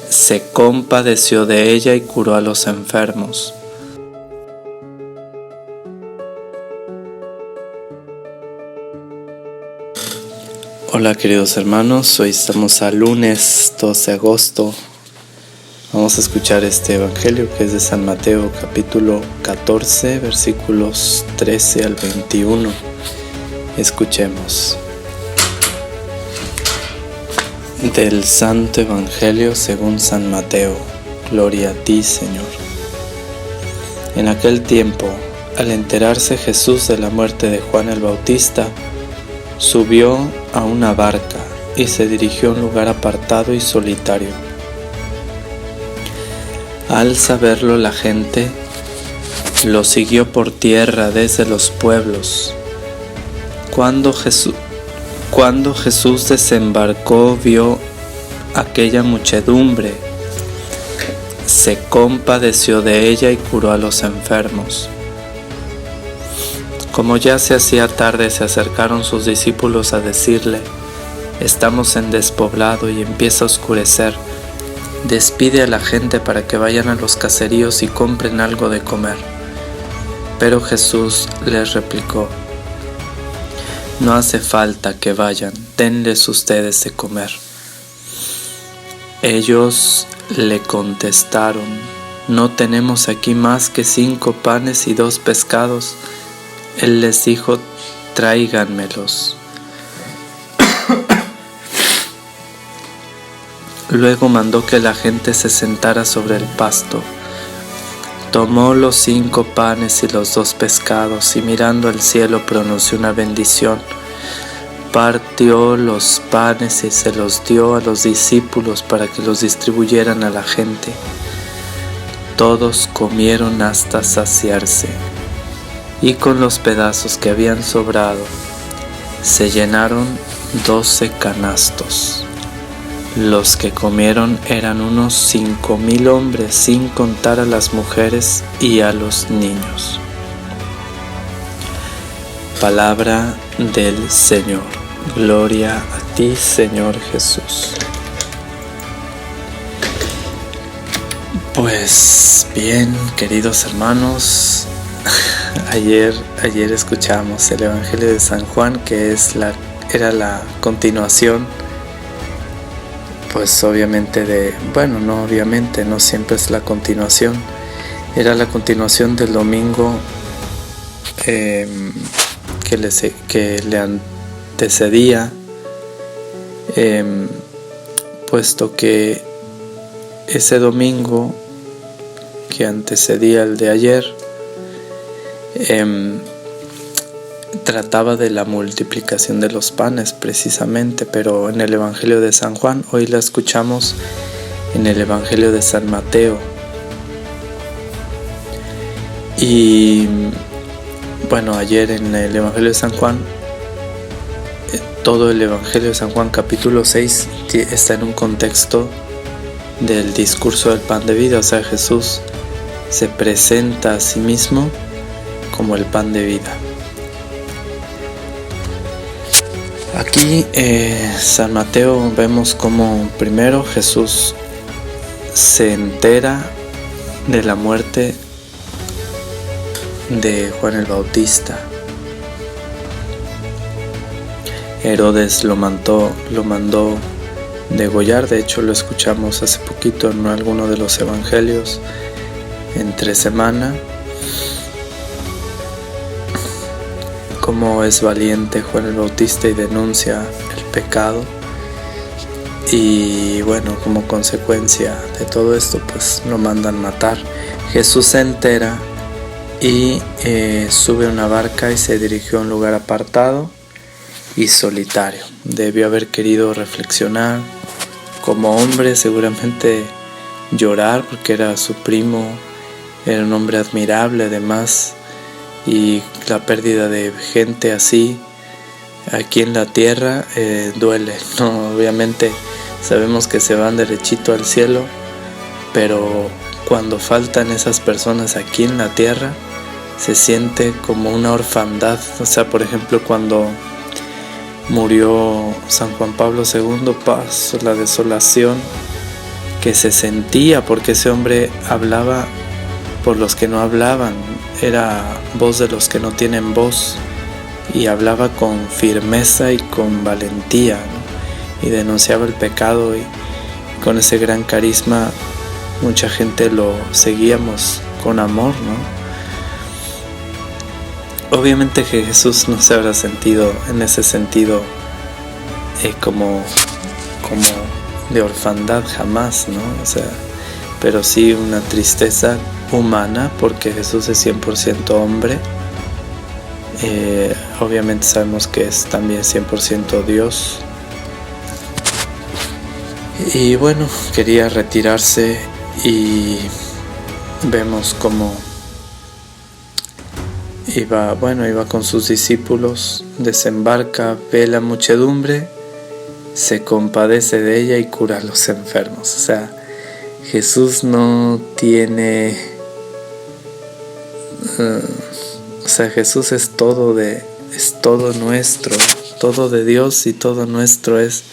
se compadeció de ella y curó a los enfermos. Hola queridos hermanos, hoy estamos a lunes 12 de agosto. Vamos a escuchar este evangelio que es de San Mateo, capítulo 14, versículos 13 al 21. Escuchemos. Del Santo Evangelio según San Mateo. Gloria a ti, Señor. En aquel tiempo, al enterarse Jesús de la muerte de Juan el Bautista, subió a una barca y se dirigió a un lugar apartado y solitario. Al saberlo la gente, lo siguió por tierra desde los pueblos. Cuando Jesús desembarcó, vio aquella muchedumbre, se compadeció de ella y curó a los enfermos. Como ya se hacía tarde, se acercaron sus discípulos a decirle: estamos en despoblado y empieza a oscurecer. Despide a la gente para que vayan a los caseríos y compren algo de comer. Pero Jesús les replicó: no hace falta que vayan, denles ustedes de comer. Ellos le contestaron: no tenemos aquí más que 5 panes y 2 pescados. Él les dijo: tráiganmelos. Luego mandó que la gente se sentara sobre el pasto. Tomó los 5 panes y los 2 pescados y mirando al cielo pronunció una bendición. Partió los panes y se los dio a los discípulos para que los distribuyeran a la gente. Todos comieron hasta saciarse, y con los pedazos que habían sobrado se llenaron 12 canastos. Los que comieron eran unos 5,000 hombres, sin contar a las mujeres y a los niños. Palabra del Señor. Gloria a ti, Señor Jesús. Pues bien, queridos hermanos, ayer escuchamos el Evangelio de San Juan, que era la continuación, pues obviamente no siempre es la continuación, era la continuación del domingo que le antecedía, puesto que ese domingo que antecedía el de ayer trataba de la multiplicación de los panes precisamente, pero en el Evangelio de San Juan, hoy la escuchamos en el Evangelio de San Mateo. Y bueno, ayer en el Evangelio de San Juan, todo el Evangelio de San Juan capítulo 6 está en un contexto del discurso del pan de vida, o sea, Jesús se presenta a sí mismo como el pan de vida. Aquí San Mateo vemos como primero Jesús se entera de la muerte de Juan el Bautista. Herodes lo mandó degollar. De hecho lo escuchamos hace poquito en alguno de los evangelios entre semana, cómo es valiente Juan el Bautista y denuncia el pecado. Y bueno, como consecuencia de todo esto, pues lo mandan matar. Jesús se entera y sube a una barca y se dirigió a un lugar apartado y solitario. Debió haber querido reflexionar como hombre, seguramente llorar, porque era su primo, era un hombre admirable además, y la pérdida de gente así aquí en la tierra duele, ¿no? Obviamente sabemos que se van derechito al cielo, pero cuando faltan esas personas aquí en la tierra se siente como una orfandad. O sea, por ejemplo, cuando murió San Juan Pablo II, pasó la desolación que se sentía, porque ese hombre hablaba por los que no hablaban, era voz de los que no tienen voz, y hablaba con firmeza y con valentía, ¿no? Y denunciaba el pecado, y con ese gran carisma mucha gente lo seguíamos con amor, ¿no? Obviamente que Jesús no se habrá sentido en ese sentido como de orfandad, jamás, ¿no? O sea, pero sí una tristeza humana, porque Jesús es 100% hombre. Obviamente sabemos que es también 100% Dios. Y bueno, quería retirarse, y vemos cómo iba con sus discípulos, desembarca, ve la muchedumbre, se compadece de ella y cura a los enfermos. O sea, Jesús no tiene... Jesús es todo nuestro, todo de Dios y todo nuestro. Es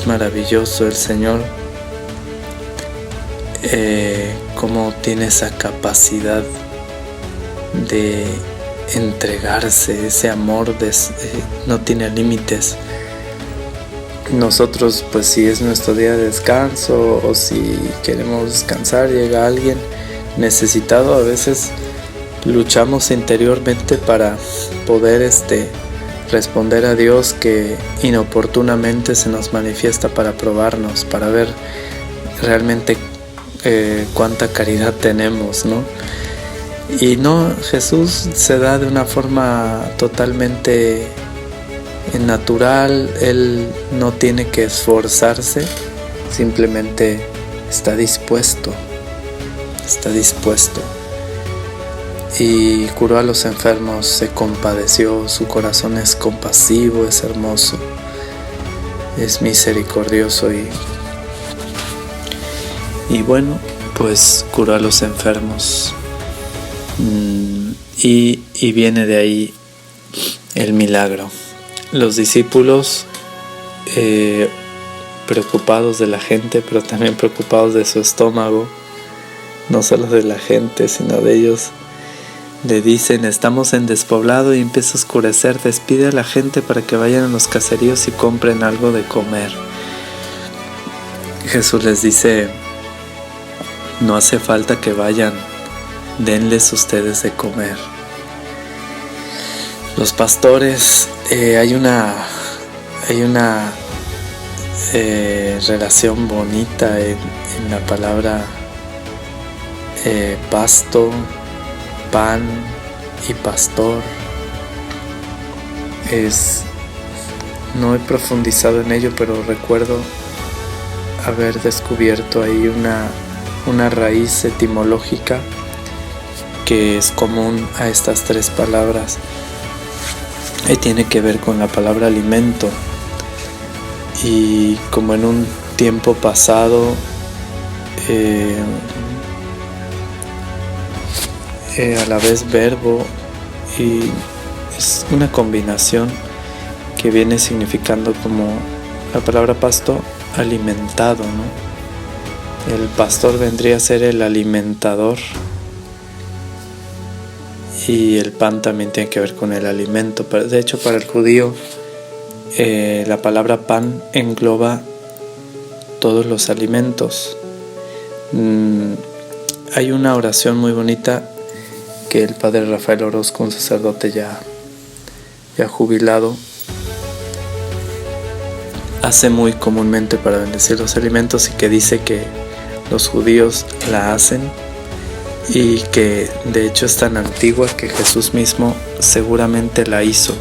maravilloso el Señor, cómo tiene esa capacidad de entregarse, ese amor no tiene límites. Nosotros, pues si es nuestro día de descanso, o si queremos descansar, llega alguien necesitado, a veces luchamos interiormente para poder responder a Dios, que inoportunamente se nos manifiesta para probarnos, para ver realmente cuánta caridad tenemos, ¿no? Y no, Jesús se da de una forma totalmente natural. Él no tiene que esforzarse, simplemente está dispuesto. Y curó a los enfermos, se compadeció, su corazón es compasivo, es hermoso, es misericordioso, y bueno, pues curó a los enfermos, y viene de ahí el milagro. Los discípulos, preocupados de la gente, pero también preocupados de su estómago, no solo de la gente, sino de ellos, le dicen: estamos en despoblado y empieza a oscurecer, despide a la gente para que vayan a los caseríos y compren algo de comer. Jesús les dice: no hace falta que vayan, denles ustedes de comer. Los pastores, hay una relación bonita en la palabra pasto, pan y pastor. No he profundizado en ello, pero recuerdo haber descubierto ahí una raíz etimológica que es común a estas tres palabras, y tiene que ver con la palabra alimento. Y como en un tiempo pasado, a la vez verbo, y es una combinación que viene significando como la palabra pasto, alimentado, ¿no? El pastor vendría a ser el alimentador, y el pan también tiene que ver con el alimento. De hecho, para el judío, la palabra pan engloba todos los alimentos. Hay una oración muy bonita que el padre Rafael Orozco, un sacerdote ya jubilado, hace muy comúnmente para bendecir los alimentos, y que dice que los judíos la hacen, y que de hecho es tan antigua que Jesús mismo seguramente la hizo,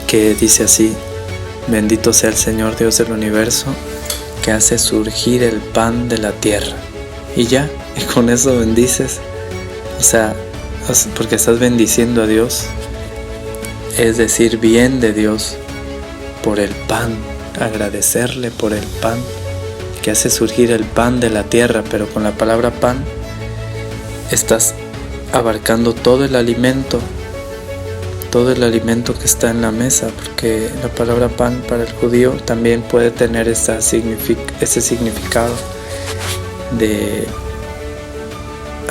que dice así: bendito sea el Señor Dios del universo, que hace surgir el pan de la tierra. Y ya, y con eso bendices, o sea, porque estás bendiciendo a Dios, es decir bien de Dios por el pan, agradecerle por el pan, que hace surgir el pan de la tierra. Pero con la palabra pan estás abarcando todo el alimento, todo el alimento que está en la mesa, porque la palabra pan para el judío también puede tener ese significado de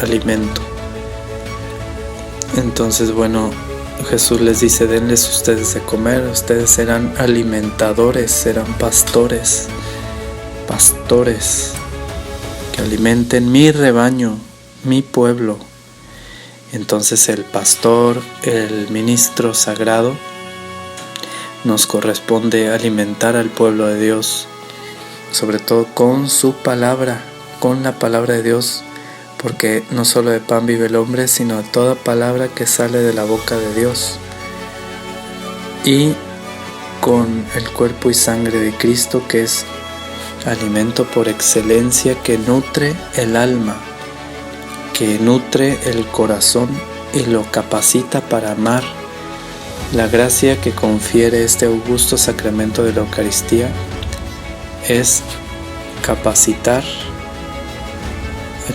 alimento. Entonces, bueno, Jesús les dice: denles ustedes de comer. Ustedes serán alimentadores, serán pastores que alimenten mi rebaño, mi pueblo. Entonces el pastor, el ministro sagrado, nos corresponde alimentar al pueblo de Dios, sobre todo con su palabra, con la palabra de Dios, porque no solo de pan vive el hombre, sino de toda palabra que sale de la boca de Dios. Y con el cuerpo y sangre de Cristo, que es alimento por excelencia, que nutre el alma, que nutre el corazón y lo capacita para amar. La gracia que confiere este augusto sacramento de la Eucaristía es capacitar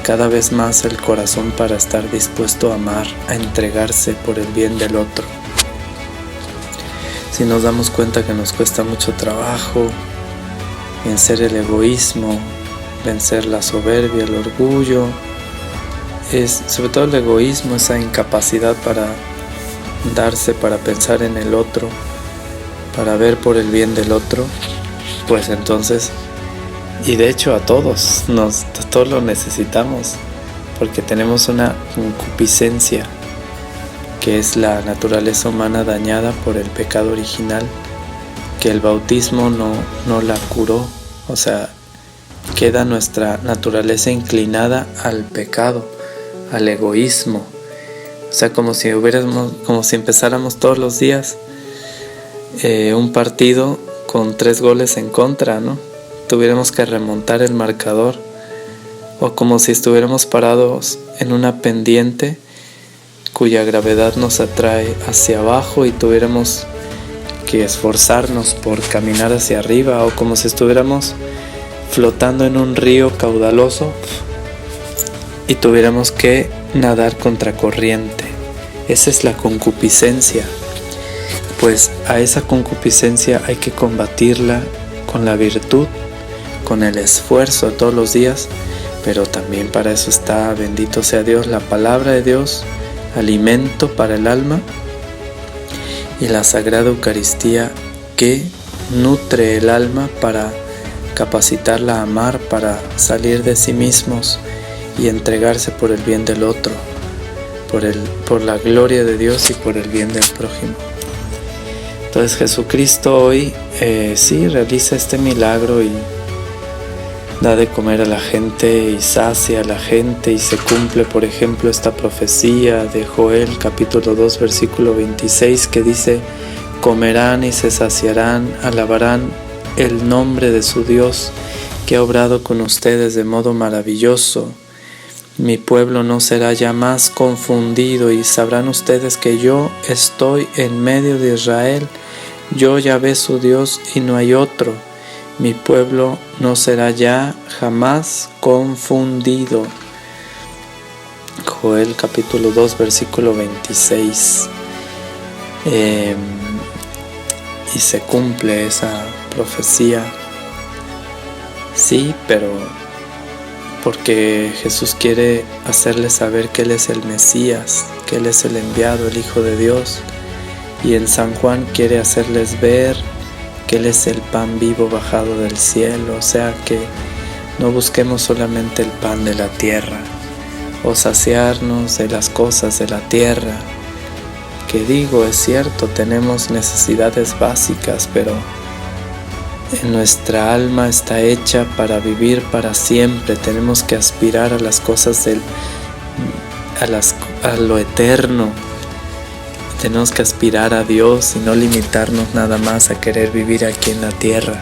cada vez más el corazón para estar dispuesto a amar, a entregarse por el bien del otro. Si nos damos cuenta que nos cuesta mucho trabajo vencer el egoísmo, vencer la soberbia, el orgullo, sobre todo el egoísmo, esa incapacidad para darse, para pensar en el otro, para ver por el bien del otro, pues entonces, y de hecho a todos lo necesitamos, porque tenemos una concupiscencia que es la naturaleza humana dañada por el pecado original, que el bautismo no la curó. O sea, queda nuestra naturaleza inclinada al pecado, al egoísmo. O sea, como si empezáramos todos los días un partido con 3 goles en contra, ¿no? Tuviéramos que remontar el marcador, o como si estuviéramos parados en una pendiente cuya gravedad nos atrae hacia abajo y tuviéramos que esforzarnos por caminar hacia arriba, o como si estuviéramos flotando en un río caudaloso y tuviéramos que nadar contracorriente. Esa es la concupiscencia. Pues a esa concupiscencia hay que combatirla con la virtud, con el esfuerzo de todos los días, pero también para eso está, bendito sea Dios, la palabra de Dios, alimento para el alma, y la Sagrada Eucaristía, que nutre el alma para capacitarla a amar, para salir de sí mismos y entregarse por el bien del otro, por la gloria de Dios y por el bien del prójimo. Entonces Jesucristo hoy sí realiza este milagro y da de comer a la gente y sacia a la gente, y se cumple, por ejemplo, esta profecía de Joel capítulo 2 versículo 26, que dice: comerán y se saciarán, alabarán el nombre de su Dios, que ha obrado con ustedes de modo maravilloso. Mi pueblo no será ya más confundido, y sabrán ustedes que yo estoy en medio de Israel, yo Yahvé su Dios y no hay otro. Mi pueblo no será ya jamás confundido. Joel capítulo 2 versículo 26. Y se cumple esa profecía. Sí, pero porque Jesús quiere hacerles saber que Él es el Mesías, que Él es el enviado, el Hijo de Dios. Y en San Juan quiere hacerles ver que Él es el pan vivo bajado del cielo. O sea, que no busquemos solamente el pan de la tierra o saciarnos de las cosas de la tierra, que digo, es cierto, tenemos necesidades básicas, pero nuestra alma está hecha para vivir para siempre. Tenemos que aspirar a las cosas a lo eterno. Tenemos que aspirar a Dios y no limitarnos nada más a querer vivir aquí en la tierra.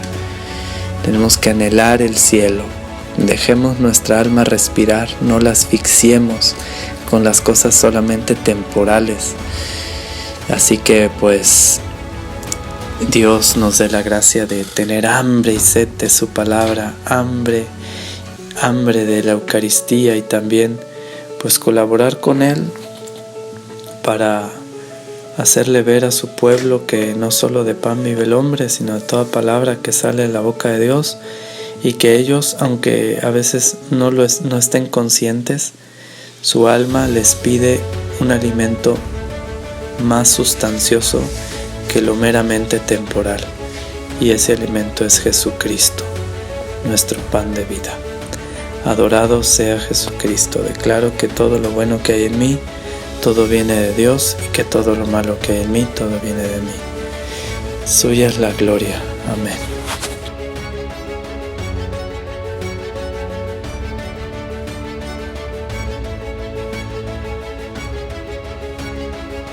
Tenemos que anhelar el cielo. Dejemos nuestra alma respirar, no la asfixiemos con las cosas solamente temporales. Así que pues Dios nos dé la gracia de tener hambre y sed de su palabra, hambre de la Eucaristía, y también pues colaborar con Él para hacerle ver a su pueblo que no solo de pan vive el hombre, sino de toda palabra que sale de la boca de Dios, y que ellos, aunque a veces no estén conscientes, su alma les pide un alimento más sustancioso que lo meramente temporal, y ese alimento es Jesucristo, nuestro pan de vida. Adorado sea Jesucristo. Declaro que todo lo bueno que hay en mí, todo viene de Dios, y que todo lo malo que hay en mí, todo viene de mí. Suya es la gloria. Amén.